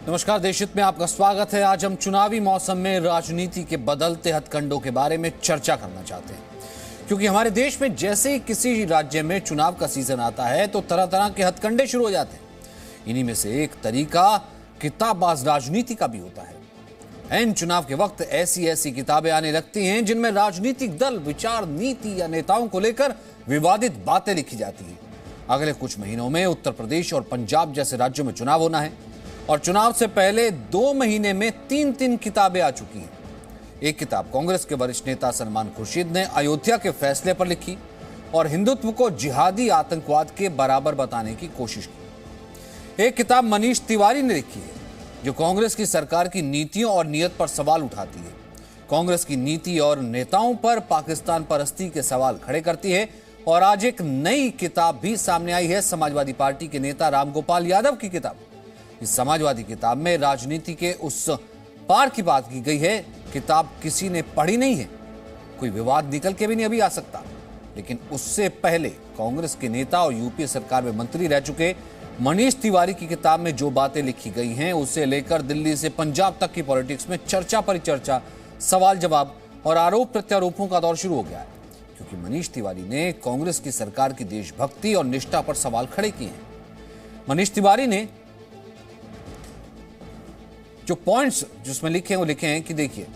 नमस्कार, देशहित में आपका स्वागत है। आज हम चुनावी मौसम में राजनीति के बदलते हथकंडों के बारे में चर्चा करना चाहते हैं, क्योंकि हमारे देश में जैसे ही किसी राज्य में चुनाव का सीजन आता है तो तरह तरह के हथकंडे शुरू हो जाते हैं। इन्हीं में से एक तरीका किताबबाज राजनीति का भी होता है। इन चुनाव के वक्त ऐसी किताबें आने लगती हैं जिनमें राजनीतिक दल, विचार, नीति या नेताओं को लेकर विवादित बातें लिखी जाती हैं। अगले कुछ महीनों में उत्तर प्रदेश और पंजाब जैसे राज्यों में चुनाव होना है और चुनाव से पहले 2 महीने में 3 किताबें आ चुकी हैं। एक किताब कांग्रेस के वरिष्ठ नेता सलमान खुर्शीद ने अयोध्या के फैसले पर लिखी और हिंदुत्व को जिहादी आतंकवाद के बराबर बताने की कोशिश की। एक किताब मनीष तिवारी ने लिखी है जो कांग्रेस की सरकार की नीतियों और नीयत पर सवाल उठाती है। कांग्रेस की नीति और नेताओं पर पाकिस्तान परस्ती के सवाल खड़े करती है। और आज एक नई किताब भी सामने आई है, समाजवादी पार्टी के नेता रामगोपाल यादव की किताब। इस समाजवादी किताब में राजनीति के उस पार की बात की गई है। किताब किसी ने पढ़ी नहीं है, कोई विवाद निकल के भी नहीं अभी आ सकता, लेकिन उससे पहले कांग्रेस के नेता और यूपीए सरकार में मंत्री रह चुके मनीष तिवारी की किताब में जो बातें लिखी गई हैं उसे लेकर दिल्ली से पंजाब तक की पॉलिटिक्स में चर्चा परिचर्चा, सवाल जवाब और आरोप प्रत्यारोपों का दौर शुरू हो गया है, क्योंकि मनीष तिवारी ने कांग्रेस की सरकार की देशभक्ति और निष्ठा पर सवाल खड़े किए हैं। मनीष तिवारी ने जो पॉइंट्स जिसमें लिखे हैं वो लिखे हैं कि देखिए,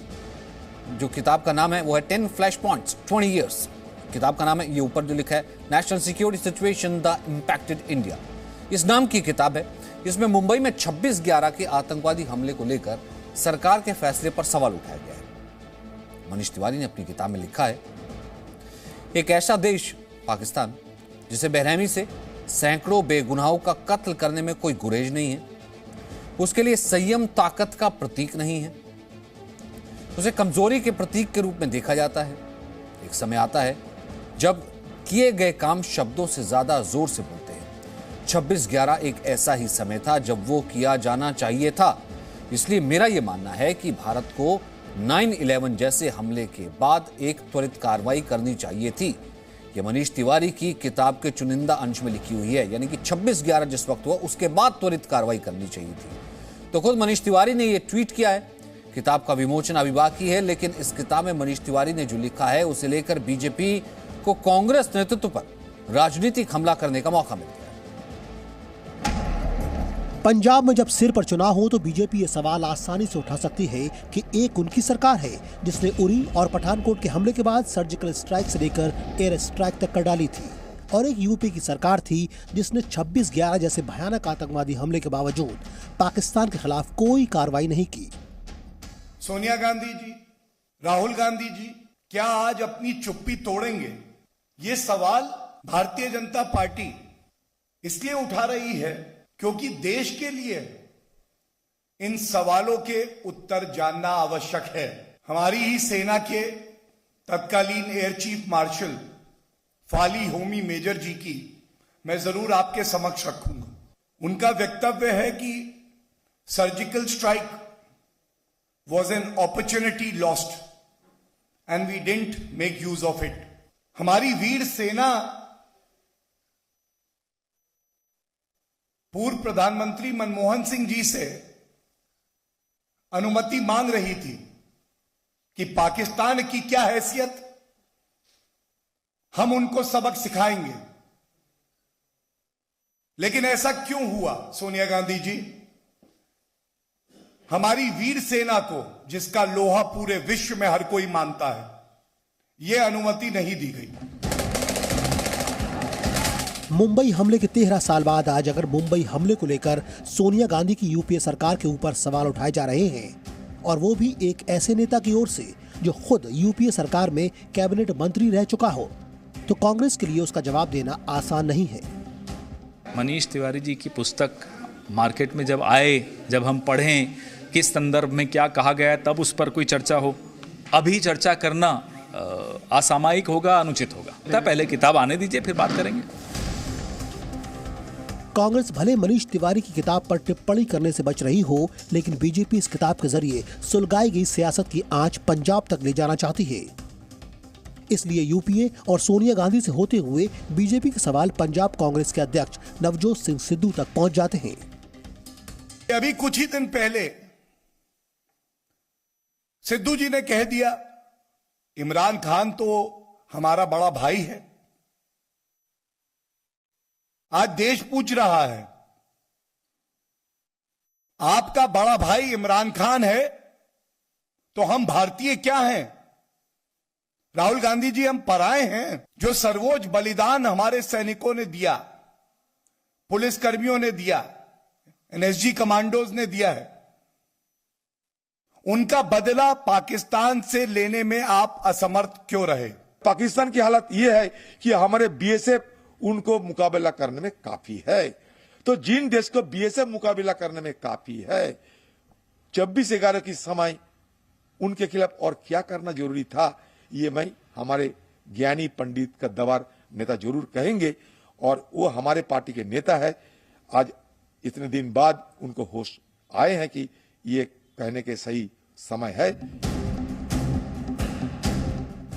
जो किताब का नाम है वो है 10 फ्लैश पॉइंट्स 20 इयर्स। किताब का नाम है, ये ऊपर जो लिखा है, national security situation the impacted India, इस नाम की किताब है। इसमें मुंबई में 26/11 के आतंकवादी हमले को लेकर सरकार के फैसले पर सवाल उठाया गया है। मनीष तिवारी ने अपनी किताब में लिखा है, एक ऐसा देश पाकिस्तान जिसे बेरहमी से सैकड़ों बेगुनाहों का कत्ल करने में कोई गुरेज नहीं है, उसके लिए संयम ताकत का प्रतीक नहीं है, उसे कमजोरी के प्रतीक के रूप में देखा जाता है। एक समय आता है जब किए गए काम शब्दों से ज्यादा जोर से बोलते हैं। 26/11 एक ऐसा ही समय था जब वो किया जाना चाहिए था। इसलिए मेरा यह मानना है कि भारत को 9/11 जैसे हमले के बाद एक त्वरित कार्रवाई करनी चाहिए थी। यह मनीष तिवारी की किताब के चुनिंदा अंश में लिखी हुई है, यानी कि 26/11 जिस वक्त हुआ उसके बाद त्वरित कार्रवाई करनी चाहिए थी। तो खुद मनीष तिवारी ने यह ट्वीट किया है। किताब का विमोचन अभी बाकी है, लेकिन इस किताब में मनीष तिवारी ने जो लिखा है उसे लेकर बीजेपी को कांग्रेस नेतृत्व पर राजनीतिक हमला करने का मौका मिल गया। पंजाब में जब सिर पर चुनाव हो तो बीजेपी ये सवाल आसानी से उठा सकती है कि एक उनकी सरकार है जिसने उरी और पठानकोट के हमले के बाद सर्जिकल स्ट्राइक से लेकर एयर स्ट्राइक तक कर डाली थी, और एक यूपी की सरकार थी जिसने 26/11 जैसे भयानक आतंकवादी हमले के बावजूद पाकिस्तान के खिलाफ कोई कार्रवाई नहीं की। सोनिया गांधी जी, राहुल गांधी जी क्या आज अपनी चुप्पी तोड़ेंगे? ये सवाल भारतीय जनता पार्टी इसलिए उठा रही है क्योंकि देश के लिए इन सवालों के उत्तर जानना आवश्यक है। हमारी ही सेना के तत्कालीन air chief marshal Fali Homi Major ji की मैं जरूर आपके समक्ष रखूंगा। उनका वक्तव्य है कि surgical strike was an opportunity lost and we didn't make use of it. हमारी वीर सेना पूर्व प्रधानमंत्री मनमोहन सिंह जी से अनुमति मांग रही थी कि पाकिस्तान की क्या हैसियत, हम उनको सबक सिखाएंगे। लेकिन ऐसा क्यों हुआ सोनिया गांधी जी? हमारी वीर सेना को, जिसका लोहा पूरे विश्व में हर कोई मानता है, यह अनुमति नहीं दी गई। मुंबई हमले के 13 साल बाद आज अगर मुंबई हमले को लेकर सोनिया गांधी की यूपीए सरकार के ऊपर सवाल उठाए जा रहे हैं, और वो भी एक ऐसे नेता की ओर से जो खुद यूपीए सरकार में कैबिनेट मंत्री रह चुका हो, तो कांग्रेस के लिए उसका जवाब देना आसान नहीं है। मनीष तिवारी जी की पुस्तक मार्केट में जब आए, जब हम पढ़ें किस संदर्भ में क्या कहा गया, तब उस पर कोई चर्चा हो। अभी चर्चा करना असामयिक होगा, अनुचित होगा। पहले किताब आने दीजिए, फिर बात करेंगे। कांग्रेस भले मनीष तिवारी की किताब पर टिप्पणी करने से बच रही हो, लेकिन बीजेपी इस किताब के जरिए सुलगाई गई सियासत की आंच पंजाब तक ले जाना चाहती है। इसलिए यूपीए और सोनिया गांधी से होते हुए बीजेपी के सवाल पंजाब कांग्रेस के अध्यक्ष नवजोत सिंह सिद्धू तक पहुंच जाते हैं। अभी कुछ ही दिन पहले सिद्धू जी ने कह दिया इमरान खान तो हमारा बड़ा भाई है। आज देश पूछ रहा है आपका बड़ा भाई इमरान खान है तो हम भारतीय क्या हैं? राहुल गांधी जी, हम पराए हैं? जो सर्वोच्च बलिदान हमारे सैनिकों ने दिया, पुलिसकर्मियों ने दिया, एनएसजी कमांडोज ने दिया है, उनका बदला पाकिस्तान से लेने में आप असमर्थ क्यों रहे? पाकिस्तान की हालत यह है कि हमारे बीएसएफ उनको मुकाबला करने में काफी है। तो जिन देश को बीएसएफ मुकाबला करने में काफी है, 26/11 की समय उनके खिलाफ और क्या करना जरूरी था, ये मैं हमारे ज्ञानी पंडित का दवार नेता जरूर कहेंगे, और वो हमारे पार्टी के नेता है। आज इतने दिन बाद उनको होश आए हैं कि ये कहने के सही समय है।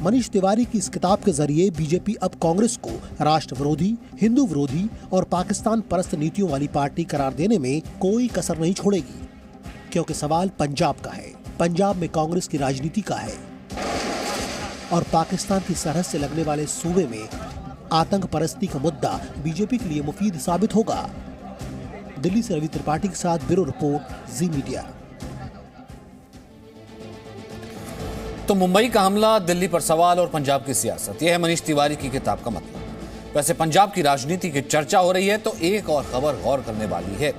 मनीष तिवारी की इस किताब के जरिए बीजेपी अब कांग्रेस को राष्ट्र विरोधी, हिंदू विरोधी और पाकिस्तान परस्त नीतियों वाली पार्टी करार देने में कोई कसर नहीं छोड़ेगी, क्योंकि सवाल पंजाब का है। पंजाब में कांग्रेस की राजनीति का है और पाकिस्तान की सरहद से लगने वाले सूबे में आतंक परस्ती का मुद्दा बीजेपी के लिए मुफीद साबित होगा। दिल्ली से रवि त्रिपाठी के साथ ब्यूरो रिपोर्ट, जी मीडिया। तो मुंबई का हमला, दिल्ली पर सवाल और पंजाब की सियासत, यह है मनीष तिवारी की किताब का मतलब। वैसे पंजाब की राजनीति की चर्चा हो रही है तो एक और खबर गौर करने वाली है।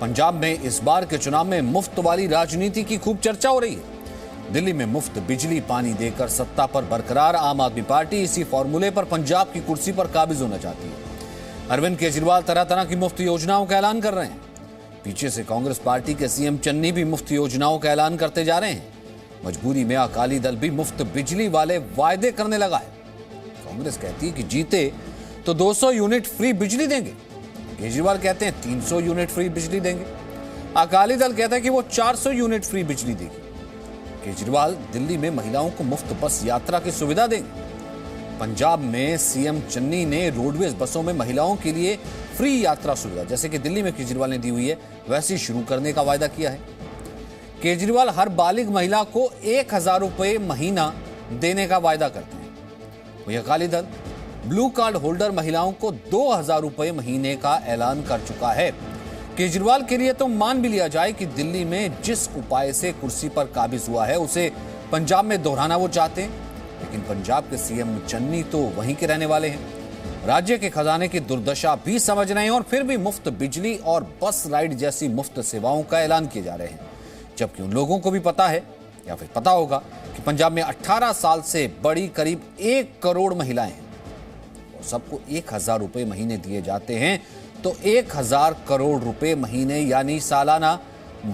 पंजाब में इस बार के चुनाव में मुफ्त वाली राजनीति की खूब चर्चा हो रही है। दिल्ली में मुफ्त बिजली पानी देकर सत्ता पर बरकरार आम आदमी पार्टी इसी फॉर्मूले पर पंजाब की कुर्सी पर काबिज होना चाहती है। अरविंद केजरीवाल तरह तरह की मुफ्त योजनाओं का ऐलान कर रहे हैं। पीछे से कांग्रेस पार्टी के सीएम चन्नी भी मुफ्त योजनाओं का ऐलान करते जा रहे हैं। मजबूरी में अकाली दल भी मुफ्त बिजली वाले वायदे करने लगा है। कांग्रेस कहती है कि जीते तो 200 यूनिट फ्री बिजली देंगे, केजरीवाल कहते हैं 300 यूनिट फ्री बिजली देंगे, अकाली दल कहता है कि वो 400 यूनिट फ्री बिजली देगी। केजरीवाल दिल्ली में महिलाओं को मुफ्त बस यात्रा की सुविधा देंगे। पंजाब में सीएम चन्नी ने रोडवेज बसों में महिलाओं के लिए फ्री यात्रा सुविधा, जैसे कि दिल्ली में केजरीवाल ने दी हुई है, वैसी शुरू करने का वायदा किया है। केजरीवाल हर बालिग महिला को 1000 रुपए महीना देने का वायदा करते हैं। वही Akali Dal blue card holder महिलाओं को 2000 रुपए महीने का ऐलान कर चुका है। केजरीवाल के लिए तो मान भी लिया जाए कि दिल्ली में जिस उपाय से कुर्सी पर काबिज हुआ है उसे पंजाब में दोहराना वो चाहते हैं, लेकिन पंजाब के सीएम चन्नी तो वहीं के रहने वाले हैं। राज्य के खजाने की दुर्दशा भी समझ रहे हैं और फिर भी मुफ्त बिजली और बस राइड जैसी मुफ्त सेवाओं का ऐलान किए जा रहे हैं, जबकि उन लोगों को भी पता है या फिर पता होगा कि पंजाब में 18 साल से बड़ी करीब 1 करोड़ महिलाएं हैं और सबको 1000 रुपए महीने दिए जाते हैं। तो 1000 करोड़ रुपए महीने यानी सालाना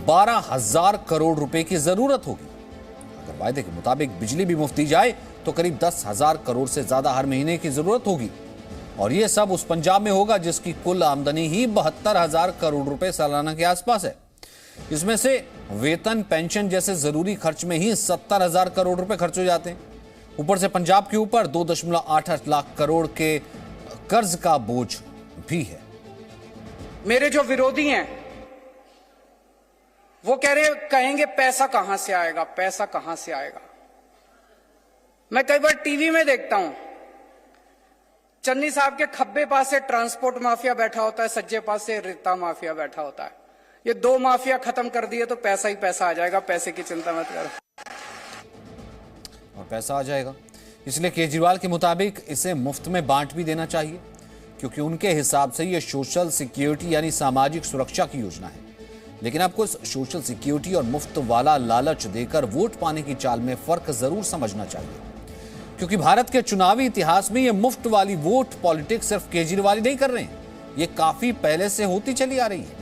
12,000 करोड़ रुपए की जरूरत होगी। अगर वायदे के मुताबिक बिजली भी मुफ्त दी जाए तो करीब 10,000 करोड़ से ज्यादा हर महीने की जरूरत होगी, और यह सब उस पंजाब में होगा जिसकी कुल आमदनी ही 72,000 करोड़ रुपए सालाना के आसपास है। इसमें से वेतन, पेंशन जैसे जरूरी खर्च में ही 70,000 करोड़ रुपए खर्च हो जाते हैं। ऊपर से पंजाब के ऊपर 2.88 लाख करोड़ के कर्ज का बोझ भी है। मेरे जो विरोधी हैं वो कहेंगे पैसा कहां से आएगा, पैसा कहां से आएगा। मैं कई बार टीवी में देखता हूं, चन्नी साहब के खब्बे पास से ट्रांसपोर्ट माफिया बैठा होता है, सज्जे पास से रेता माफिया बैठा होता है। ये 2 माफिया खत्म कर दिए तो पैसा ही पैसा आ जाएगा, पैसे की चिंता मत करो। और पैसा आ जाएगा, इसलिए केजरीवाल के मुताबिक इसे मुफ्त में बांट भी देना चाहिए, क्योंकि उनके हिसाब से ये सोशल सिक्योरिटी यानी सामाजिक सुरक्षा की योजना है। लेकिन आपको इस सोशल सिक्योरिटी और मुफ्त वाला लालच देकर वोट पाने की चाल में फर्क जरूर समझना चाहिए, क्योंकि भारत के चुनावी इतिहास में ये मुफ्त वाली वोट पॉलिटिक्स सिर्फ केजरीवाल ही नहीं कर रहे हैं, ये काफी पहले से होती चली आ रही है।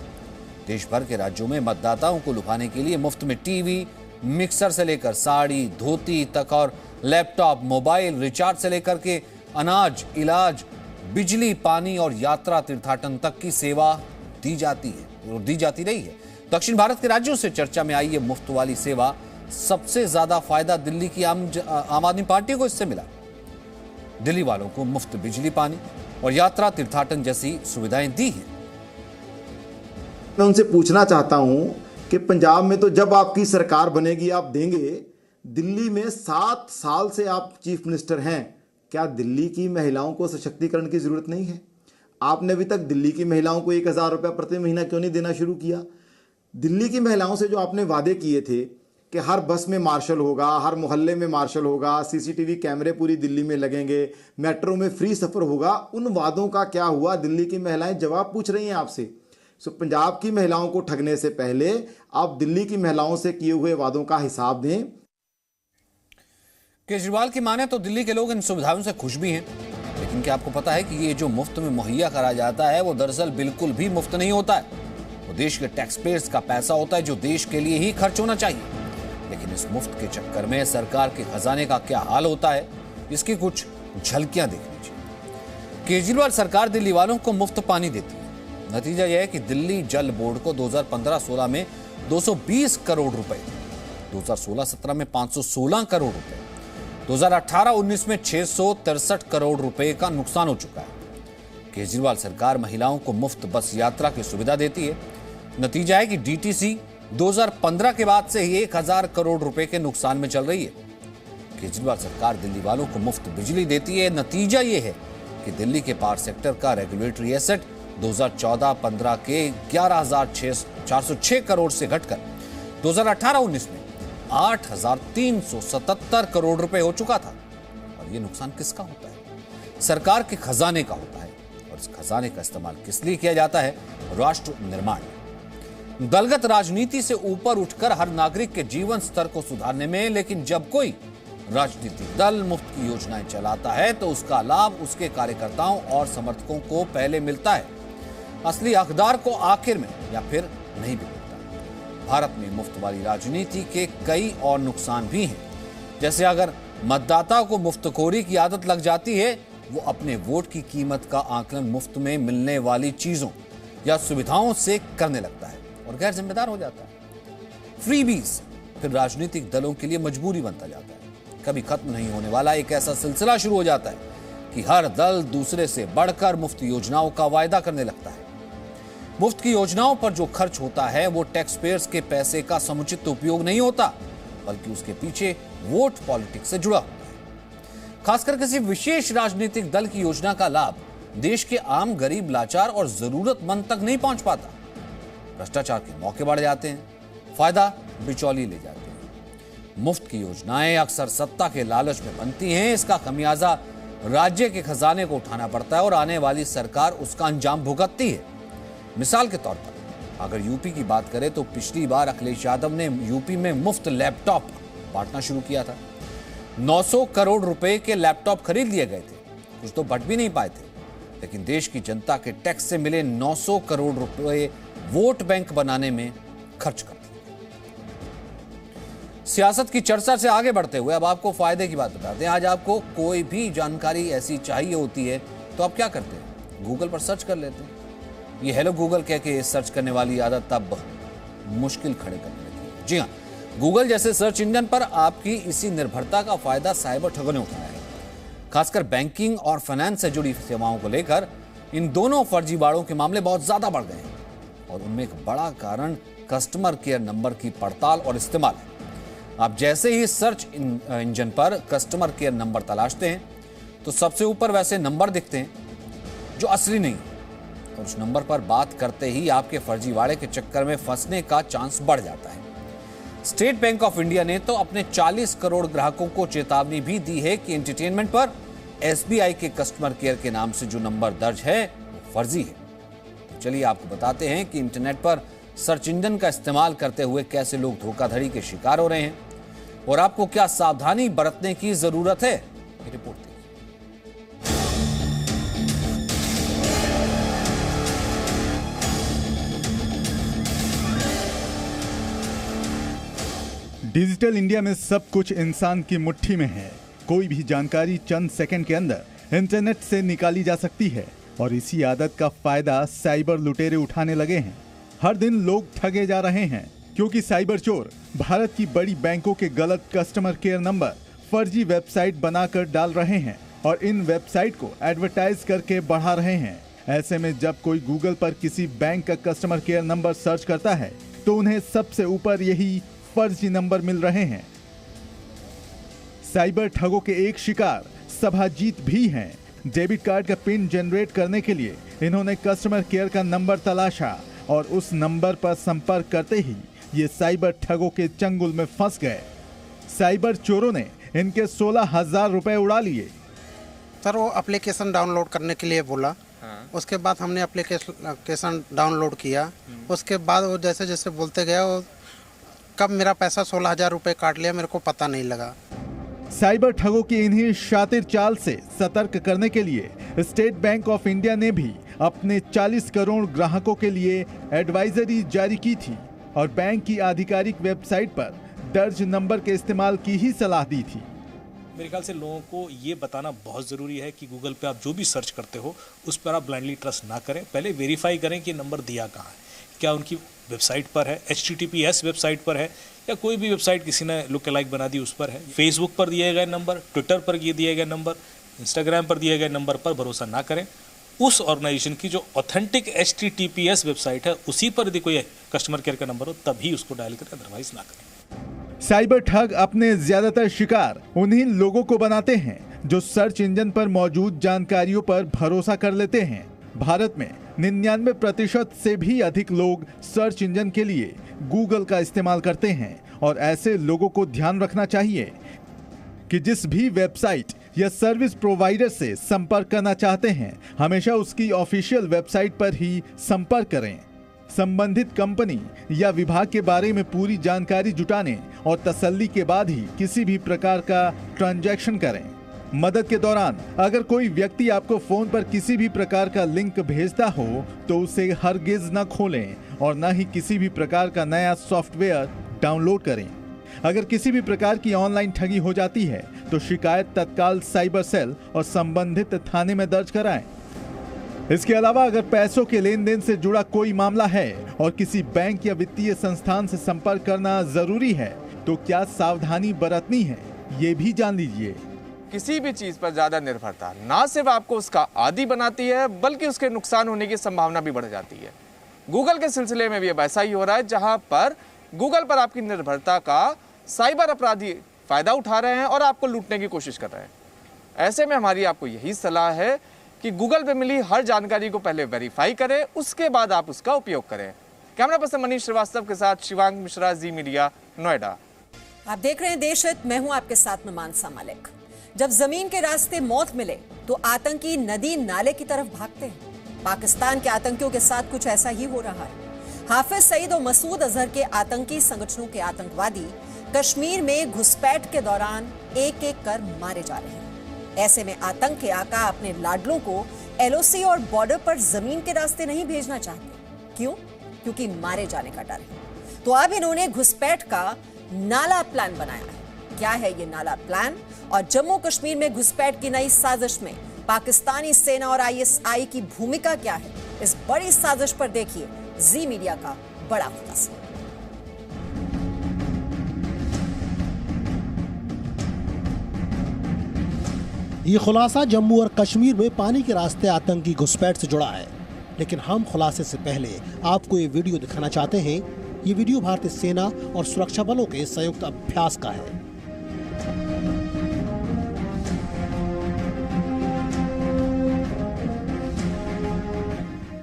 देश भर के राज्यों में मतदाताओं को लुभाने के लिए मुफ्त में टीवी, मिक्सर से लेकर साड़ी, धोती तक और लैपटॉप, मोबाइल रिचार्ज से लेकर के अनाज, इलाज, बिजली, पानी और यात्रा तीर्थाटन तक की सेवा दी जाती है और दी जाती रही है। दक्षिण भारत के राज्यों से चर्चा में आई ये मुफ्त वाली सेवा, सबसे ज्यादा फायदा दिल्ली की आम आदमी पार्टी को इससे मिला। दिल्ली वालों को मुफ्त बिजली, पानी और यात्रा तीर्थाटन जैसी सुविधाएं दी हैं। मैं उनसे पूछना चाहता हूं कि पंजाब में तो जब आपकी सरकार बनेगी आप देंगे, दिल्ली में 7 साल से आप चीफ मिनिस्टर हैं, क्या दिल्ली की महिलाओं को सशक्तिकरण की जरूरत नहीं है? आपने अभी तक दिल्ली की महिलाओं को 1000 रुपया प्रति महीना क्यों नहीं देना शुरू किया? दिल्ली की महिलाओं से जो आपने वादे किए थे कि हर बस में मार्शल होगा, हर मोहल्ले में मार्शल होगा, सीसीटीवी कैमरे पूरी दिल्ली में लगेंगे, मेट्रो में फ्री सफर होगा, उन वादों का क्या हुआ? दिल्ली की महिलाएं जवाब पूछ रही हैं आपसे। सो पंजाब की महिलाओं को ठगने से पहले आप दिल्ली की महिलाओं से किए हुए वादों का हिसाब दें। केजरीवाल की माने तो दिल्ली के लोग इन सुविधाओं से खुश भी हैं, लेकिन क्या आपको पता है कि ये जो मुफ्त में मुहैया करा जाता है वो दरअसल बिल्कुल भी मुफ्त नहीं होता है। वो देश के टैक्स पेयर्स का पैसा होता है जो देश के लिए ही खर्च होना चाहिए। लेकिन इस मुफ्त के चक्कर में सरकार के खजाने का क्या हाल होता है, इसकी कुछ झलकियां देख लीजिए। केजरीवाल सरकार दिल्ली वालों को मुफ्त पानी देती है। नतीजा यह है कि दिल्ली जल बोर्ड को 2015-16 में 220 करोड़ रुपए, 2016-17 में 516 करोड़ रुपए, 2018-19 में 663 करोड़ रुपए का नुकसान हो चुका है। केजरीवाल सरकार महिलाओं को मुफ्त बस यात्रा की सुविधा देती है। नतीजा है कि डीटीसी 2015 के बाद से ही 1000 करोड़ रुपए के नुकसान में चल रही है। केजरीवाल सरकार दिल्ली वालों को मुफ्त बिजली देती है। नतीजा यह है कि दिल्ली के पावर सेक्टर का रेगुलेटरी एसेट 2014-15 के 11,406 करोड़ से घटकर 2018-19 में 8,377 करोड़ रुपए हो चुका था। और यह नुकसान किसका होता है? सरकार के खजाने का होता है। और इस खजाने का इस्तेमाल किस लिए किया जाता है? राष्ट्र निर्माण में, दलगत राजनीति से ऊपर उठकर हर नागरिक के जीवन स्तर को सुधारने में। लेकिन जब कोई राजनीतिक दल मुफ्त की योजनाएं चलाता है तो उसका लाभ उसके कार्यकर्ताओं और समर्थकों को पहले मिलता है, असली हकदार को आखिर में या फिर नहीं भी मिलता। भारत में मुफ्त वाली राजनीति के कई और नुकसान भी हैं, जैसे अगर मतदाता को मुफ्तखोरी की आदत लग जाती है, वो अपने वोट की कीमत का आकलन मुफ्त में मिलने वाली चीजों या सुविधाओं से करने लगता है और गैर जिम्मेदार हो जाता है। फ्रीबीज फिर राजनीतिक दलों के लिए मजबूरी बनता जाता है। कभी खत्म नहीं होने वाला एक ऐसा सिलसिला शुरू हो जाता है कि हर दल दूसरे से बढ़कर मुफ्त योजनाओं का वायदा करने लगता है। मुफ्त की योजनाओं पर जो खर्च होता है वो टैक्स पेयर्स के पैसे का समुचित उपयोग नहीं होता, बल्कि उसके पीछे वोट पॉलिटिक्स से जुड़ा होता है। खासकर किसी विशेष राजनीतिक दल की योजना का लाभ देश के आम गरीब, लाचार और जरूरतमंद तक नहीं पहुंच पाता। भ्रष्टाचार के मौके बढ़ जाते हैं, फायदा बिचौली ले जाते हैं। मुफ्त की योजनाएं अक्सर सत्ता के लालच में बनती हैं। इसका खमियाजा राज्य के खजाने को उठाना पड़ता है और आने वाली सरकार उसका अंजाम भुगतती है। मिसाल के तौर पर अगर यूपी की बात करें तो पिछली बार अखिलेश यादव ने यूपी में मुफ्त लैपटॉप बांटना शुरू किया था। 900 करोड़ रुपए के लैपटॉप खरीद लिए गए थे, कुछ तो बट भी नहीं पाए थे। लेकिन देश की जनता के टैक्स से मिले 900 करोड़ रुपए वोट बैंक बनाने में खर्च कर दिए। सियासत की चर्चा से आगे बढ़ते हुए अब आपको फायदे की बात बताते हैं। आज आपको कोई भी जानकारी ऐसी चाहिए होती है तो आप क्या करते हैं? गूगल पर सर्च कर लेते हैं। ये हेलो गूगल कह के सर्च करने वाली आदत तब मुश्किल खड़े करने लगी। जी हाँ, गूगल जैसे सर्च इंजन पर आपकी इसी निर्भरता का फायदा साइबर ठगों ने उठाया है। खासकर बैंकिंग और फाइनेंस से जुड़ी सेवाओं को लेकर इन दोनों फर्जीवाड़ों के मामले बहुत ज्यादा बढ़ गए हैं और उनमें एक बड़ा कारण कस्टमर केयर नंबर की पड़ताल और इस्तेमाल है। आप जैसे ही सर्च इंजन पर कस्टमर केयर नंबर तलाशते हैं तो सबसे ऊपर वैसे नंबर दिखते हैं जो असली नहीं, और उस नंबर पर बात करते ही आपके फर्जीवाड़े के चक्कर में फंसने का चांस बढ़ जाता है। स्टेट बैंक ऑफ इंडिया ने तो अपने 40 करोड़ ग्राहकों को चेतावनी भी दी है कि एंटरटेनमेंट पर एसबीआई के कस्टमर केयर के नाम से जो नंबर दर्ज है वो फर्जी है। तो चलिए आपको बताते हैं कि इंटरनेट पर सर्च इंजन का इस्तेमाल करते हुए कैसे लोग धोखाधड़ी के शिकार हो रहे हैं और आपको क्या सावधानी बरतने की जरूरत है। ये रिपोर्ट देखिए। डिजिटल इंडिया में सब कुछ इंसान की मुट्ठी में है। कोई भी जानकारी चंद सेकंड के अंदर इंटरनेट से निकाली जा सकती है और इसी आदत का फायदा साइबर लुटेरे उठाने लगे हैं। हर दिन लोग ठगे जा रहे हैं क्योंकि साइबर चोर भारत की बड़ी बैंकों के गलत कस्टमर केयर नंबर फर्जी वेबसाइट बनाकर डाल रहे हैं और इन वेबसाइट को एडवर्टाइज करके बढ़ा रहे हैं। ऐसे में जब कोई गूगल पर किसी बैंक का कस्टमर केयर नंबर सर्च करता है तो उन्हें सबसे ऊपर यही फर्जी नंबर मिल रहे हैं। साइबर ठगों के एक शिकार सभाजीत भी हैं। डेबिट कार्ड का पिन जनरेट करने के लिए इन्होंने कस्टमर केयर का नंबर तलाशा और उस नंबर पर संपर्क करते ही ये साइबर ठगों के चंगुल में फंस गए। साइबर चोरों ने इनके 16,000 रुपए उड़ा लिए। सर वो एप्लीकेशन डाउनलोड करने के लिए बोला। उसके बाद हमने एप्लीकेशन डाउनलोड किया। उसके बाद वो जैसे जैसे बोलते गया, वो कब मेरा पैसा 16,000 रुपए काट लिया मेरे को पता नहीं लगा। साइबर ठगों की इन्हीं शातिर चाल से सतर्क करने के लिए स्टेट बैंक ऑफ इंडिया ने भी अपने 40 करोड़ ग्राहकों के लिए एडवाइजरी जारी की थी और बैंक की आधिकारिक वेबसाइट पर दर्ज नंबर के इस्तेमाल की ही सलाह दी थी। मेरे ख्याल से लोगों को ये बताना बहुत ज़रूरी है कि गूगल पे आप जो भी सर्च करते हो उस पर आप ब्लाइंडली ट्रस्ट ना करें। पहले वेरीफाई करें कि नंबर दिया कहाँ है, क्या उनकी वेबसाइट पर है, HTTPS वेबसाइट पर है, या कोई भी वेबसाइट किसी ने लुक अलाइक बना दी उस पर है। फेसबुक पर दिए गए नंबर, ट्विटर पर दिए गए नंबर, इंस्टाग्राम पर दिए गए नंबर पर भरोसा ना करें। उस ऑर्गेनाइजेशन की जो ऑथेंटिक HTTPS वेबसाइट है उसी पर यदि कोई कस्टमर केयर का नंबर हो तभी उसको डायल करें, अदरवाइज ना करें। साइबर ठग अपने ज्यादातर शिकार उन्हीं लोगों को बनाते हैं जो सर्च इंजन पर मौजूद जानकारियों पर भरोसा कर लेते हैं। भारत में 99% से भी अधिक लोग सर्च इंजन के लिए गूगल का इस्तेमाल करते हैं और ऐसे लोगों को ध्यान रखना चाहिए कि जिस भी वेबसाइट या सर्विस प्रोवाइडर से संपर्क करना चाहते हैं हमेशा उसकी ऑफिशियल वेबसाइट पर ही संपर्क करें। संबंधित कंपनी या विभाग के बारे में पूरी जानकारी जुटाने और तसल्ली के बाद ही किसी भी प्रकार का ट्रांजैक्शन करें। मदद के दौरान अगर कोई व्यक्ति आपको फोन पर किसी भी प्रकार का लिंक भेजता हो तो उसे हरगिज न खोलें और न ही किसी भी प्रकार का नया सॉफ्टवेयर डाउनलोड करें। अगर किसी भी प्रकार की ऑनलाइन ठगी हो जाती है तो शिकायत तत्काल साइबर सेल और संबंधित थाने में दर्ज कराएं। इसके अलावा अगर पैसों के लेन देन से जुड़ा कोई मामला है और किसी बैंक या वित्तीय संस्थान से संपर्क करना जरूरी है तो क्या सावधानी बरतनी है, ये भी जान लीजिए। किसी भी चीज पर ज्यादा निर्भरता ना सिर्फ आपको उसका आदी बनाती है बल्कि उसके नुकसान होने की संभावना भी बढ़ जाती है। गूगल के सिलसिले में भी अब ऐसा ही हो रहा है, जहां पर गूगल पर आपकी निर्भरता का साइबर अपराधी फायदा उठा रहे हैं और आपको लूटने की कोशिश कर रहे हैं। ऐसे में हमारी आपको यही सलाह है कि गूगल पे मिली हर जानकारी को पहले वेरीफाई करें, उसके बाद आप उसका उपयोग करें। कैमरा पर्सन मनीष श्रीवास्तव के साथ शिवांग मिश्रा, जी मीडिया, नोएडा। आप देख रहे हैं देश हित, मैं हूं आपके साथ में मानसा मलिक। जब जमीन के रास्ते मौत मिले तो आतंकी नदी नाले की तरफ भागते हैं। पाकिस्तान के आतंकियों के साथ कुछ ऐसा ही हो रहा है। हाफिज सईद और मसूद अजहर के आतंकी संगठनों के आतंकवादी कश्मीर में घुसपैठ के दौरान एक एक कर मारे जा रहे हैं। ऐसे में आतंक के आका अपने लाडलों को LOC और बॉर्डर पर जमीन के रास्ते नहीं भेजना चाहते। क्यों? क्योंकि मारे जाने का डर है। तो अब इन्होंने घुसपैठ का नाला प्लान बनाया है। क्या है ये नाला प्लान और जम्मू कश्मीर में घुसपैठ की नई साजिश में पाकिस्तानी सेना और ISI की भूमिका क्या है? इस बड़ी साजिश पर देखिए जी मीडिया का बड़ा खुलासा। ये खुलासा जम्मू और कश्मीर में पानी के रास्ते आतंकी घुसपैठ से जुड़ा है, लेकिन हम खुलासे से पहले आपको ये वीडियो दिखाना चाहते हैं। ये वीडियो भारतीय सेना और सुरक्षा बलों के संयुक्त अभ्यास का है।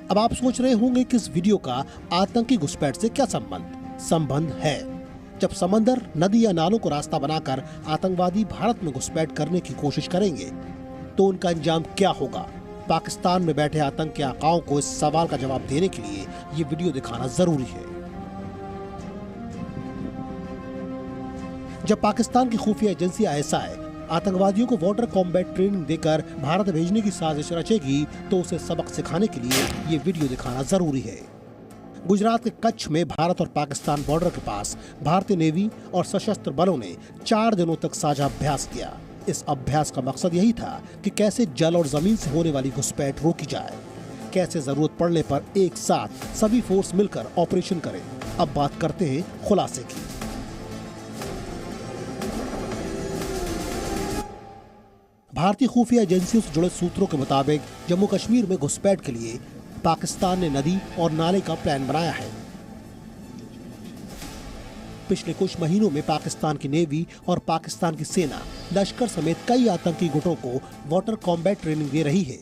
अब आप सोच रहे होंगे कि इस वीडियो का आतंकी घुसपैठ से क्या संबंध है। जब समंदर, नदी या नालों को रास्ता बनाकर आतंकवादी भारत में घुसपैठ करने की कोशिश करेंगे तो उनका अंजाम क्या होगा? पाकिस्तान में बैठे आतंक के आकाओं को इस सवाल का जवाब देने के लिए ये वीडियो दिखाना जरूरी है। जब पाकिस्तान की खुफिया एजेंसी ISI आतंकवादियों को वाटर कॉम्बैट ट्रेनिंग देकर भारत भेजने की साजिश रचेगी तो उसे सबक सिखाने के लिए ये वीडियो दिखाना जरूरी है। गुजरात के कच्छ में भारत और पाकिस्तान बॉर्डर के पास भारतीय नेवी और सशस्त्र बलों ने 4 दिनों तक साझा अभ्यास किया। इस अभ्यास का मकसद यही था कि कैसे जल और जमीन से होने वाली घुसपैठ रोकी जाए, कैसे जरूरत पड़ने पर एक साथ सभी फोर्स मिलकर ऑपरेशन करें। अब बात करते हैं खुलासे की। भारतीय खुफिया एजेंसियों से जुड़े सूत्रों के मुताबिक जम्मू कश्मीर में घुसपैठ के लिए पाकिस्तान ने नदी और नाले का प्लान बनाया है। पिछले कुछ महीनों में पाकिस्तान की नेवी और पाकिस्तान की सेना लश्कर समेत कई आतंकी गुटों को वाटर कॉम्बैट ट्रेनिंग दे रही है।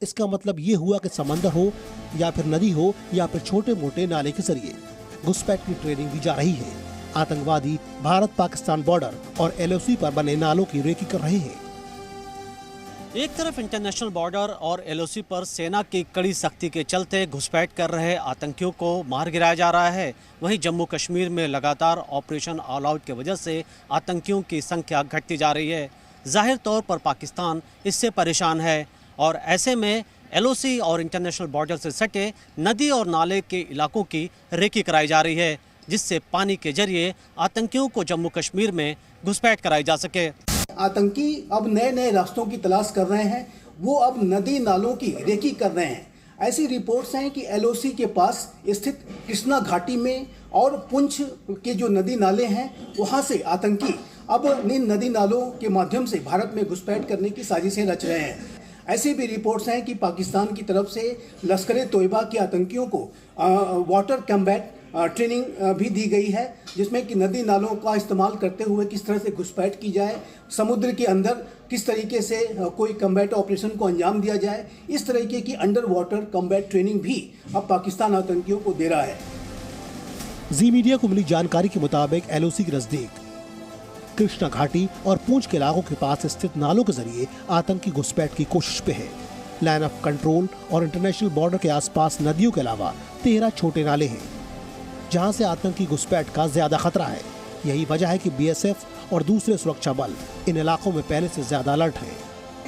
इसका मतलब ये हुआ कि समंदर हो या फिर नदी हो या फिर छोटे मोटे नाले के जरिए घुसपैठ की ट्रेनिंग दी जा रही है। आतंकवादी भारत पाकिस्तान बॉर्डर और LOC पर बने नालों की रेकी कर रहे हैं। एक तरफ इंटरनेशनल बॉर्डर और LOC पर सेना की कड़ी सख्ती के चलते घुसपैठ कर रहे आतंकियों को मार गिराया जा रहा है, वहीं जम्मू कश्मीर में लगातार ऑपरेशन ऑल आउट की वजह से आतंकियों की संख्या घटती जा रही है। जाहिर तौर पर पाकिस्तान इससे परेशान है और ऐसे में LOC और इंटरनेशनल बॉर्डर से सटे नदी और नाले के इलाकों की रेकी कराई जा रही है, जिससे पानी के जरिए आतंकियों को जम्मू कश्मीर में घुसपैठ कराई जा सके। आतंकी अब नए नए रास्तों की तलाश कर रहे हैं, वो अब नदी नालों की रेकी कर रहे हैं। ऐसी रिपोर्ट्स हैं कि LOC के पास स्थित कृष्णा घाटी में और पुंछ के जो नदी नाले हैं वहाँ से आतंकी अब इन नदी नालों के माध्यम से भारत में घुसपैठ करने की साजिशें रच रहे हैं। ऐसी भी रिपोर्ट्स हैं कि पाकिस्तान की तरफ से लश्कर तोयबा के आतंकियों को वाटर कॉम्बैट ट्रेनिंग भी दी गई है, जिसमें कि नदी नालों का इस्तेमाल करते हुए किस तरह से घुसपैठ की जाए, समुद्र के अंदर किस तरीके से कोई कॉम्बैट ऑपरेशन को अंजाम दिया जाए। इस तरीके की अंडर वाटर कॉम्बैट ट्रेनिंग भी अब पाकिस्तान आतंकियों को दे रहा है। जी मीडिया को मिली जानकारी के मुताबिक LOC के नजदीक कृष्णा घाटी और पूंछ के इलाकों के पास स्थित नालों के जरिए आतंकी घुसपैठ की कोशिश पे है। लाइन ऑफ कंट्रोल और इंटरनेशनल बॉर्डर के आसपास नदियों के अलावा 13 छोटे नाले हैं, जहां से आतंकी घुसपैठ का ज्यादा खतरा है। यही वजह है कि BSF और दूसरे सुरक्षा बल इन इलाकों में पहले से ज्यादा अलर्ट हैं।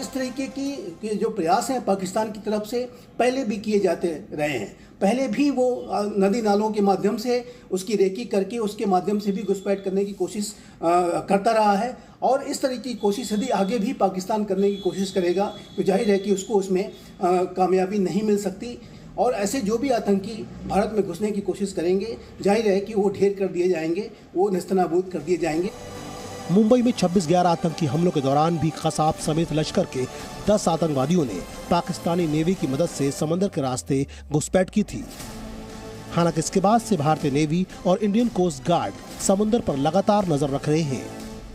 इस तरीके की जो प्रयास हैं पाकिस्तान की तरफ से पहले भी किए जाते रहे हैं। पहले भी वो नदी नालों के माध्यम से उसकी रेकी करके उसके माध्यम से भी घुसपैठ करने की कोशिश करता रहा है, और इस तरह की कोशिश यदि आगे भी पाकिस्तान करने की कोशिश करेगा तो जाहिर है कि उसको उसमें कामयाबी नहीं मिल सकती। और ऐसे जो भी आतंकी भारत में घुसने की कोशिश करेंगे, जाहिर है कि वो ढेर कर दिए जाएंगे, वो नेस्तनाबूद कर दिए जाएंगे। मुंबई में 26/11 आतंकी हमलों के दौरान भी कसाब समेत लश्कर के 10 आतंकवादियों ने पाकिस्तानी नेवी की मदद से समंदर के रास्ते घुसपैठ की थी। हालांकि इसके बाद से भारतीय नेवी और इंडियन कोस्ट गार्ड समुद्र पर लगातार नजर रख रहे हैं।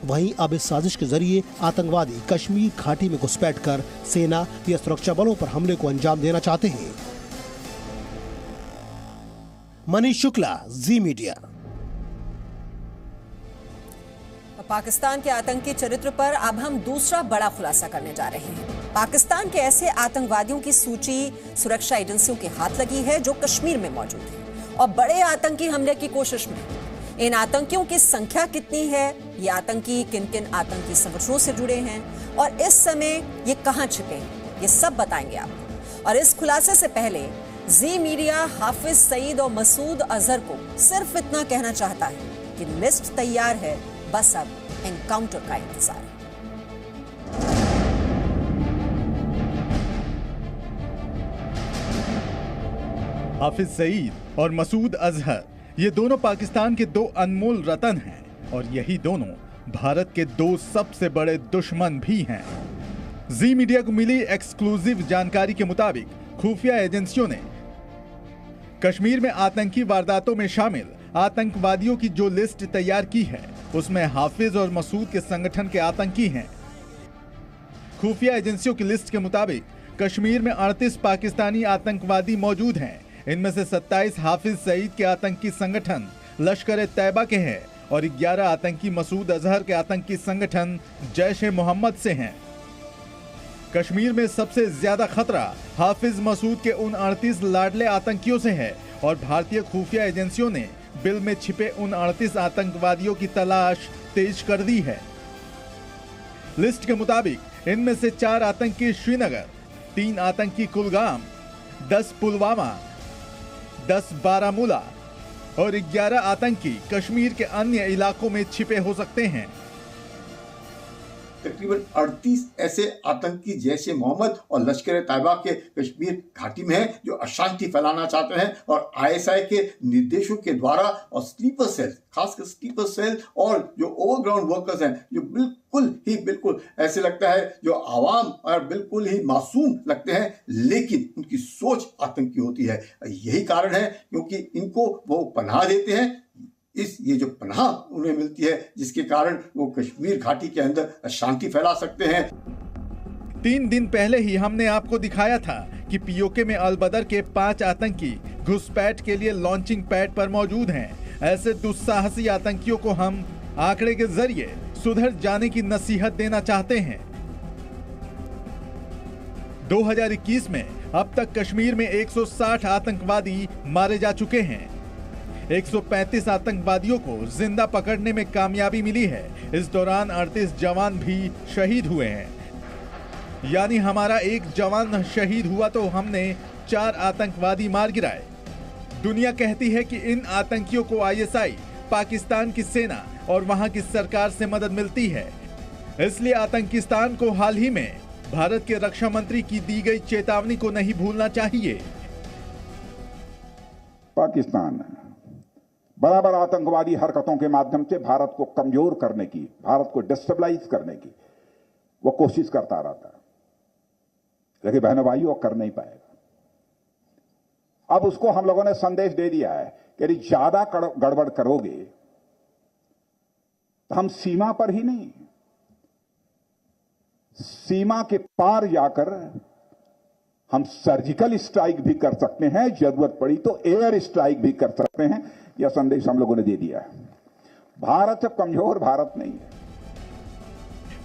वहीं अब इस साजिश के जरिए आतंकवादी कश्मीर घाटी में घुसपैठ कर सेना या सुरक्षा बलों पर हमले को अंजाम देना चाहते हैं। मनीष शुक्ला, जी मीडिया। पाकिस्तान के आतंकी चरित्र पर अब हम दूसरा बड़ा खुलासा करने जा रहे हैं। पाकिस्तान के ऐसे आतंकवादियों की सूची सुरक्षा एजेंसियों के हाथ लगी है जो कश्मीर में मौजूद है और बड़े आतंकी हमले की कोशिश में। इन आतंकियों की संख्या कितनी है, ये आतंकी किन किन आतंकी संगठनों से जुड़े हैं और इस समय ये कहां छिपे हैं, ये सब बताएंगे आपको। और इस खुलासे से पहले जी मीडिया हाफिज सईद और मसूद अजहर को सिर्फ इतना कहना चाहता है कि लिस्ट तैयार है, बस अब एनकाउंटर का इंतजार है। हाफिज सईद और मसूद अजहर, ये दोनों पाकिस्तान के 2 अनमोल रतन हैं और यही दोनों भारत के 2 सबसे बड़े दुश्मन भी हैं। जी मीडिया को मिली एक्सक्लूसिव जानकारी के मुताबिक खुफिया एजेंसियों ने कश्मीर में आतंकी वारदातों में शामिल आतंकवादियों की जो लिस्ट तैयार की है, उसमें हाफिज और मसूद के संगठन के आतंकी हैं। खुफिया एजेंसियों की लिस्ट के मुताबिक कश्मीर में 38 पाकिस्तानी आतंकवादी मौजूद हैं। इनमें से 27 हाफिज सईद के आतंकी संगठन लश्कर तैयबा के हैं और 11 आतंकी मसूद अजहर के आतंकी संगठन जैश-ए-मोहम्मद से हैं। कश्मीर में सबसे ज्यादा खतरा हाफिज मसूद के उन 38 लाडले आतंकियों से है और भारतीय खुफिया एजेंसियों ने बिल में छिपे उन 38 आतंकवादियों की तलाश तेज कर दी है। लिस्ट के मुताबिक इनमें से 4 आतंकी श्रीनगर, 3 आतंकी कुलगाम, 10 पुलवामा, 10 बारामूला और 11 आतंकी कश्मीर के अन्य इलाकों में छिपे हो सकते हैं। तकरीबन 38 ऐसे आतंकी जैश ए मोहम्मद और लश्कर तैयबा के कश्मीर घाटी में हैं जो अशांति फैलाना चाहते हैं, और ISI के निर्देशों के द्वारा और स्लीपर सेल, खासकर स्लीपर सेल और जो ओवरग्राउंड वर्कर्स हैं जो बिल्कुल ऐसे लगता है जो आवाम और बिल्कुल ही मासूम लगते हैं, लेकिन उनकी सोच आतंकी होती है। यही कारण है क्योंकि इनको वो पनाह देते हैं, ये जो पनाह उन्हें मिलती है जिसके कारण वो कश्मीर घाटी के अंदर अशांति फैला सकते हैं। 3 दिन पहले ही हमने आपको दिखाया था कि पीओके में अल-बदर के 5 आतंकी घुसपैठ के लिए लॉन्चिंग पैड पर मौजूद हैं। ऐसे दुस्साहसी आतंकियों को हम आंकड़े के जरिए सुधर जाने की नसीहत देना चाहते हैं। 2021 में अब तक कश्मीर में 160 आतंकवादी मारे जा चुके हैं। 135 आतंकवादियों को जिंदा पकड़ने में कामयाबी मिली है। इस दौरान 38 जवान भी शहीद हुए हैं। यानी हमारा एक जवान शहीद हुआ तो हमने 4 आतंकवादी मार गिराए। दुनिया कहती है कि इन आतंकियों को ISI, पाकिस्तान की सेना और वहां की सरकार से मदद मिलती है। इसलिए आतंकिस्तान को हाल ही में भारत के रक्षा मंत्री की दी गई चेतावनी को नहीं भूलना चाहिए। पाकिस्तान बराबर आतंकवादी हरकतों के माध्यम से भारत को कमजोर करने की, भारत को डिस्टेबलाइज करने की वो कोशिश करता रहता है, लेकिन बहनों भाइयों कर नहीं पाएगा। अब उसको हम लोगों ने संदेश दे दिया है कि यदि ज्यादा गड़बड़ करोगे तो हम सीमा पर ही नहीं, सीमा के पार जाकर हम सर्जिकल स्ट्राइक भी कर सकते हैं, जरूरत पड़ी तो एयर स्ट्राइक भी कर सकते हैं। यह संदेश हम लोगों ने दे दिया है। भारत से कमजोर भारत नहीं है।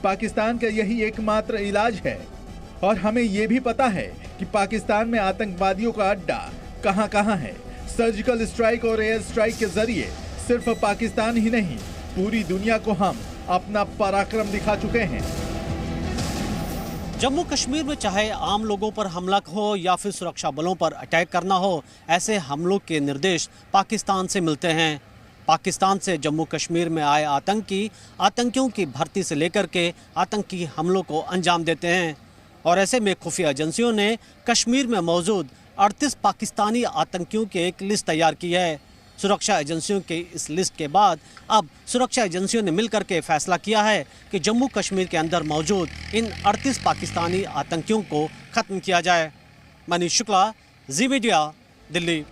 पाकिस्तान का यही एकमात्र इलाज है, और हमें यह भी पता है कि पाकिस्तान में आतंकवादियों का अड्डा कहां कहां है। सर्जिकल स्ट्राइक और एयर स्ट्राइक के जरिए सिर्फ पाकिस्तान ही नहीं, पूरी दुनिया को हम अपना पराक्रम दिखा चुके हैं। जम्मू कश्मीर में चाहे आम लोगों पर हमला हो या फिर सुरक्षा बलों पर अटैक करना हो, ऐसे हमलों के निर्देश पाकिस्तान से मिलते हैं। पाकिस्तान से जम्मू कश्मीर में आए आतंकियों की भर्ती से लेकर के आतंकी हमलों को अंजाम देते हैं। और ऐसे में खुफिया एजेंसियों ने कश्मीर में मौजूद 38 पाकिस्तानी आतंकियों की एक लिस्ट तैयार की है। सुरक्षा एजेंसियों के इस लिस्ट के बाद अब सुरक्षा एजेंसियों ने मिलकर के फैसला किया है कि जम्मू कश्मीर के अंदर मौजूद इन 38 पाकिस्तानी आतंकियों को खत्म किया जाए। मनीष शुक्ला, जी मीडिया, दिल्ली।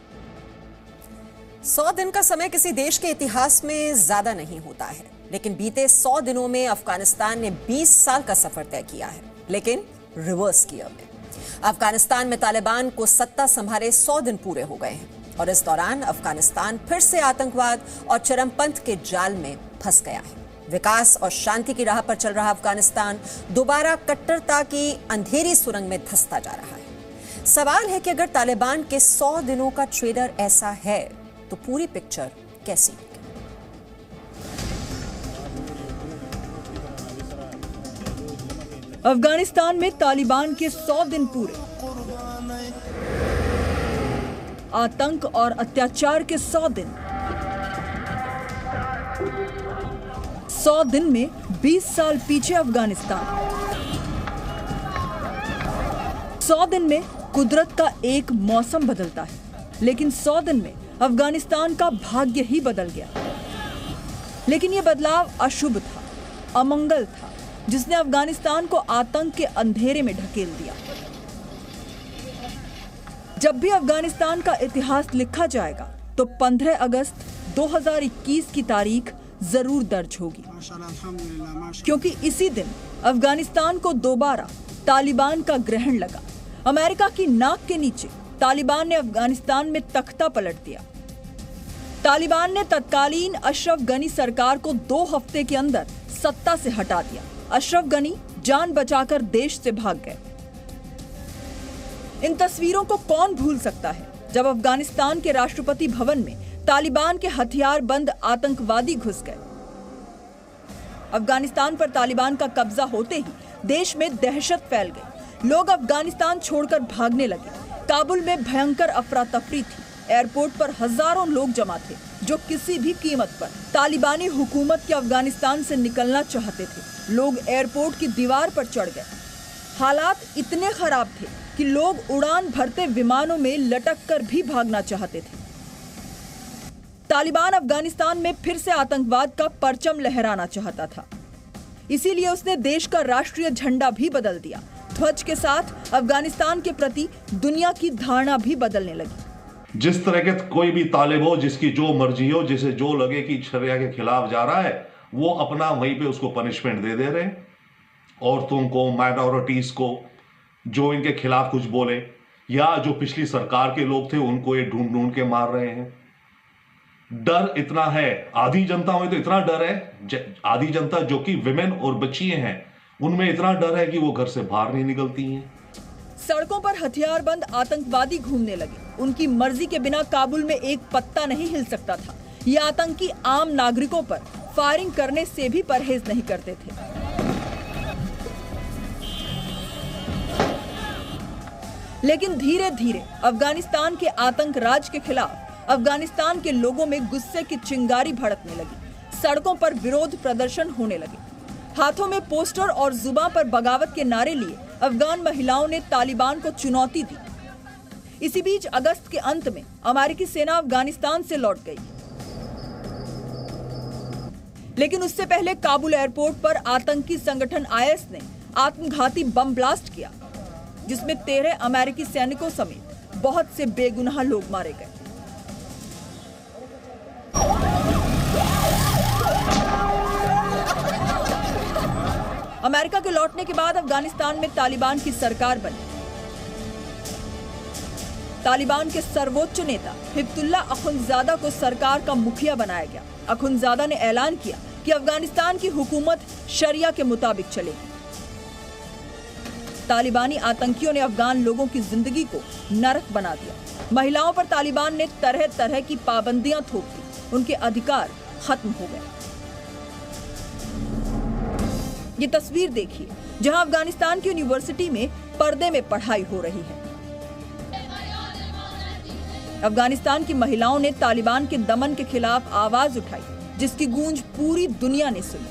100 दिन का समय किसी देश के इतिहास में ज्यादा नहीं होता है, लेकिन बीते 100 दिनों में अफगानिस्तान ने 20 साल का सफर तय किया है, लेकिन रिवर्स गियर में। अफगानिस्तान में तालिबान को सत्ता संभाले 100 दिन पूरे हो गए हैं, और इस दौरान अफगानिस्तान फिर से आतंकवाद और चरमपंथ के जाल में फंस गया है। विकास और शांति की राह पर चल रहा अफगानिस्तान दोबारा कट्टरता की अंधेरी सुरंग में धंसता जा रहा है। सवाल है कि अगर तालिबान के 100 दिनों का ट्रेलर ऐसा है तो पूरी पिक्चर कैसी होगी? अफगानिस्तान में तालिबान के 100 दिन पूरे, आतंक और अत्याचार के 100 दिन। 100 दिन में 20 साल पीछे अफगानिस्तान। 100 दिन में कुदरत का एक मौसम बदलता है, लेकिन 100 दिन में अफगानिस्तान का भाग्य ही बदल गया। लेकिन यह बदलाव अशुभ था, अमंगल था, जिसने अफगानिस्तान को आतंक के अंधेरे में ढकेल दिया। जब भी अफगानिस्तान का इतिहास लिखा जाएगा तो 15 अगस्त 2021 की तारीख जरूर दर्ज होगी, क्योंकि इसी दिन अफगानिस्तान को दोबारा तालिबान का ग्रहण लगा। अमेरिका की नाक के नीचे तालिबान ने अफगानिस्तान में तख्ता पलट दिया। तालिबान ने तत्कालीन अशरफ गनी सरकार को 2 हफ्ते के अंदर सत्ता से हटा दिया। अशरफ गनी जान बचाकर देश से भाग गए। इन तस्वीरों को कौन भूल सकता है, जब अफगानिस्तान के राष्ट्रपति भवन में तालिबान के हथियारबंद आतंकवादी घुस गए। अफगानिस्तान पर तालिबान का कब्जा होते ही देश में दहशत फैल गई। लोग अफगानिस्तान छोड़कर भागने लगे। काबुल में भयंकर अफरा तफरी थी। एयरपोर्ट पर हजारों लोग जमा थे, जो किसी भी कीमत पर तालिबानी हुकूमत के अफगानिस्तान से निकलना चाहते थे। लोग एयरपोर्ट की दीवार पर चढ़ गए। हालात इतने खराब थे कि लोग उड़ान भरते विमानों में लटक कर भी भागना चाहते थे। तालिबान अफगानिस्तान में फिर से आतंकवाद का परचम लहराना चाहता था, इसीलिए उसने देश का राष्ट्रीय झंडा भी बदल दिया। ध्वज के साथ अफगानिस्तान के प्रति दुनिया की धारणा भी बदलने लगी। जिस तरह के कोई भी तालिब हो, जिसकी जो मर्जी हो, जिसे जो लगे कि शरिया के खिलाफ जा रहा है, वो अपना वहीं पे उसको पनिशमेंट दे रहे हैं। औरतों को, माइनॉरिटीज को, जो इनके खिलाफ कुछ बोले या जो पिछली सरकार के लोग थे उनको ये ढूंढ ढूंढ के मार रहे हैं। डर इतना है, आधी जनता में तो इतना डर है, आधी जनता जो कि विमेन और बच्चियां हैं उनमें इतना डर है कि वो घर से बाहर नहीं निकलती हैं। सड़कों पर हथियारबंद आतंकवादी घूमने लगे। उनकी मर्जी के बिना काबुल में एक पत्ता नहीं हिल सकता था। ये आतंकी आम नागरिकों पर फायरिंग करने से भी परहेज नहीं करते थे। लेकिन धीरे धीरे अफगानिस्तान के आतंक राज के खिलाफ अफगानिस्तान के लोगों में गुस्से की चिंगारी भड़कने लगी। सड़कों पर विरोध प्रदर्शन होने लगे। हाथों में पोस्टर और जुबान पर बगावत के नारे लिए अफगान महिलाओं ने तालिबान को चुनौती दी। इसी बीच अगस्त के अंत में अमेरिकी सेना अफगानिस्तान से लौट गई। लेकिन उससे पहले काबुल एयरपोर्ट पर आतंकी संगठन आईएस ने आत्मघाती बम ब्लास्ट किया, जिसमें 13 अमेरिकी सैनिकों समेत बहुत से बेगुनाह लोग मारे गए। अमेरिका के लौटने के बाद अफगानिस्तान में तालिबान की सरकार बनी। तालिबान के सर्वोच्च नेता हिब्तुल्लाह अखुंदजादा को सरकार का मुखिया बनाया गया। अखुंदजादा ने ऐलान किया कि अफगानिस्तान की हुकूमत शरिया के मुताबिक चलेगी। तालिबानी आतंकियों ने अफगान लोगों की जिंदगी को नरक बना दिया। महिलाओं पर तालिबान ने तरह तरह की पाबंदियां थोप दी। उनके अधिकार खत्म हो गए। ये तस्वीर देखिए, जहां अफगानिस्तान की यूनिवर्सिटी में पर्दे में पढ़ाई हो रही है। अफगानिस्तान की महिलाओं ने तालिबान के दमन के खिलाफ आवाज उठाई, जिसकी गूंज पूरी दुनिया ने सुनी।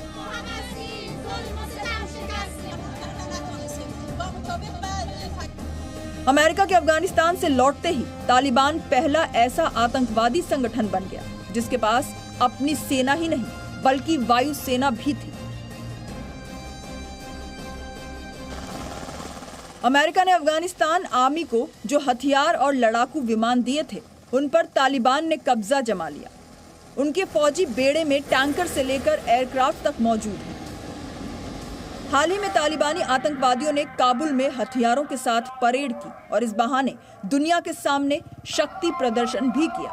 अमेरिका के अफगानिस्तान से लौटते ही तालिबान पहला ऐसा आतंकवादी संगठन बन गया जिसके पास अपनी सेना ही नहीं बल्कि वायु सेना भी थी। अमेरिका ने अफगानिस्तान आर्मी को जो हथियार और लड़ाकू विमान दिए थे, उन पर तालिबान ने कब्जा जमा लिया। उनके फौजी बेड़े में टैंकर से लेकर एयरक्राफ्ट तक मौजूद हैं। हाल ही में तालिबानी आतंकवादियों ने काबुल में हथियारों के साथ परेड की और इस बहाने दुनिया के सामने शक्ति प्रदर्शन भी किया।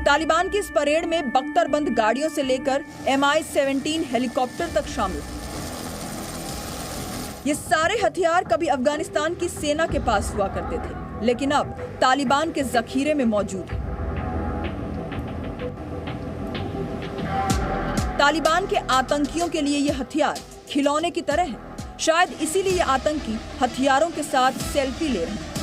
तालिबान की इस परेड में बख्तरबंद गाड़ियों से लेकर MI-17 हेलीकॉप्टर तक शामिल थे। ये सारे हथियार कभी अफगानिस्तान की सेना के पास हुआ करते थे, लेकिन अब तालिबान के जखीरे में मौजूद हैं। तालिबान के आतंकियों के लिए ये हथियार खिलौने की तरह हैं। शायद इसीलिए ये आतंकी हथियारों के साथ सेल्फी ले रहे हैं।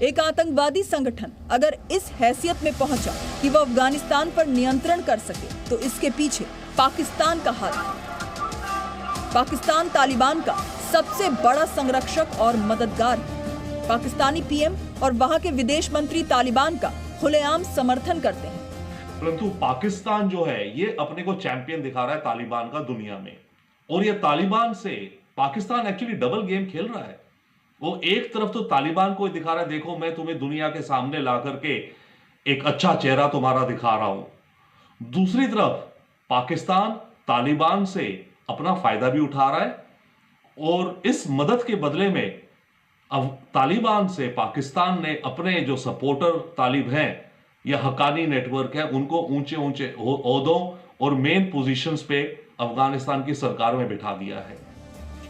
एक आतंकवादी संगठन अगर इस हैसियत में पहुंचा कि वह अफगानिस्तान पर नियंत्रण कर सके, तो इसके पीछे पाकिस्तान का हाथ है। पाकिस्तान तालिबान का सबसे बड़ा संरक्षक और मददगार है। पाकिस्तानी पीएम और वहां के विदेश मंत्री तालिबान का खुलेआम समर्थन करते हैं। परंतु पाकिस्तान जो है ये अपने को चैंपियन दिखा रहा है तालिबान का दुनिया में, और ये तालिबान से पाकिस्तान एक्चुअली डबल गेम खेल रहा है। वो एक तरफ तो तालिबान को दिखा रहा है, देखो मैं तुम्हें दुनिया के सामने ला करके एक अच्छा चेहरा तुम्हारा दिखा रहा हूं। दूसरी तरफ पाकिस्तान तालिबान से अपना फायदा भी उठा रहा है, और इस मदद के बदले में अब तालिबान से पाकिस्तान ने अपने जो सपोर्टर तालिब हैं या हक्कानी नेटवर्क है, उनको ऊंचे ऊंचे ओहदों और मेन पोजीशंस पे अफगानिस्तान की सरकार में बिठा दिया है।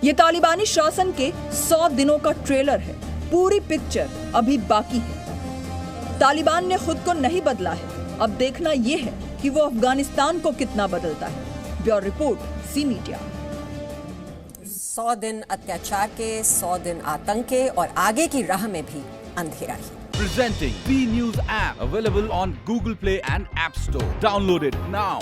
ये तालिबानी शासन के 100 दिनों का ट्रेलर है। पूरी पिक्चर अभी बाकी है। तालिबान ने खुद को नहीं बदला है। अब देखना यह है कि वो अफगानिस्तान को कितना बदलता है। Bureau report, C media. 100 दिन अत्याचार के, 100 दिन आतंक के और आगे की राह में भी अंधेरा ही। Presenting B News app, available on Google Play and App Store. Download it now.